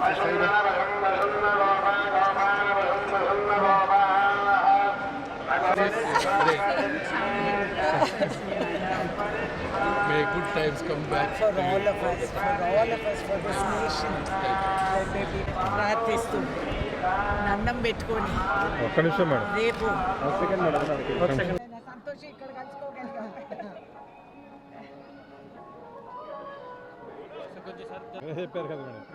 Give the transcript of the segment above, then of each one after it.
May good times come back for all of us, for this nation. ప్రార్థిస్తూ నందం పెట్టుకొని ఒక్క నిమిషం మేడం, రేపు సెకండ్ సంతోషం ఇక్కడ కలుసుకోగలిగాం. చెప్పారు కదా మేడం.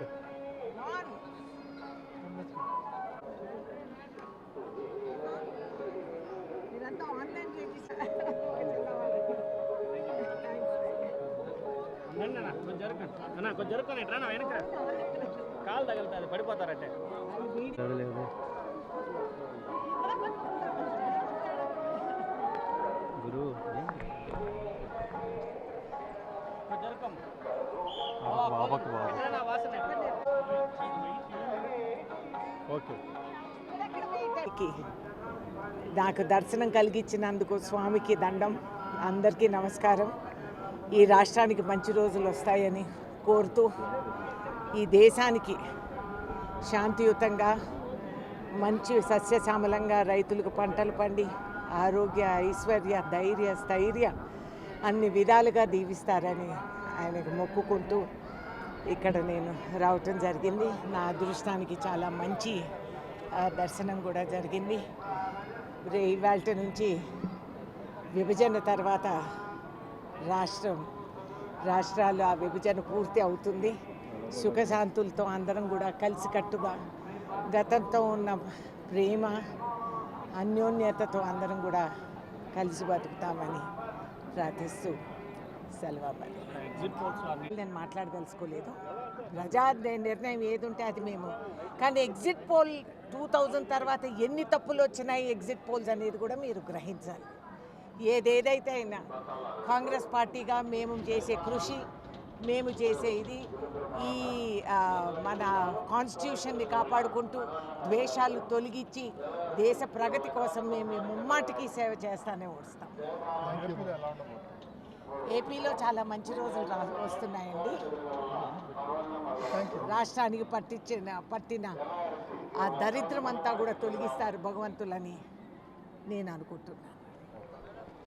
ఇదంతా ఆన్లైన్ కొంచెం జరుపుకొని ఎట్రా వెనక కాలు తగులుతుంది పడిపోతారంటే గురు బాబాకు ఓకే. నాకు దర్శనం కలిగించినందుకు స్వామికి దండం. అందరికీ నమస్కారం. ఈ రాష్ట్రానికి మంచి రోజులు వస్తాయని కోరుతూ ఈ దేశానికి శాంతియుతంగా మంచి సస్యశ్యామలంగా రైతులకు పంటలు పండి ఆరోగ్య ఐశ్వర్య ధైర్య స్థైర్య అన్ని విధాలుగా దీవిస్తారని ఆయనకు మొక్కుకుంటూ ఇక్కడ నేను రావటం జరిగింది. నా అదృష్టానికి చాలా మంచి దర్శనం కూడా జరిగింది. ఇవాళ నుంచి విభజన తర్వాత రాష్ట్రాలు ఆ విభజన పూర్తి అవుతుంది. సుఖశాంతులతో అందరం కూడా కలిసికట్టుగా గతంతో ఉన్న ప్రేమ అన్యోన్యతతో అందరం కూడా కలిసి బతుకుతామని ప్రార్థిస్తూ సెలవు. నేను మాట్లాడదలుచుకోలేదు. ప్రజా నిర్ణయం ఏది ఉంటే అది మేము. కానీ ఎగ్జిట్ పోల్ 2000 తర్వాత ఎన్ని తప్పులు వచ్చినాయి ఎగ్జిట్ పోల్స్ అనేది కూడా మీరు గ్రహించాలి. ఏదేదైతే అయినా కాంగ్రెస్ పార్టీగా మేము చేసే కృషి, మేము చేసే ఇది ఈ మన కాన్స్టిట్యూషన్ని కాపాడుకుంటూ ద్వేషాలు తొలగించి దేశ ప్రగతి కోసం మేము ముమ్మాటికి సేవ చేస్తానే వస్తాం. ఏపీలో చాలా మంచి రోజులు వస్తున్నాయండి. రాష్ట్రానికి పట్టిన ఆ దరిద్రం అంతా కూడా తొలగిస్తారు భగవంతులని నేను అనుకుంటున్నాను.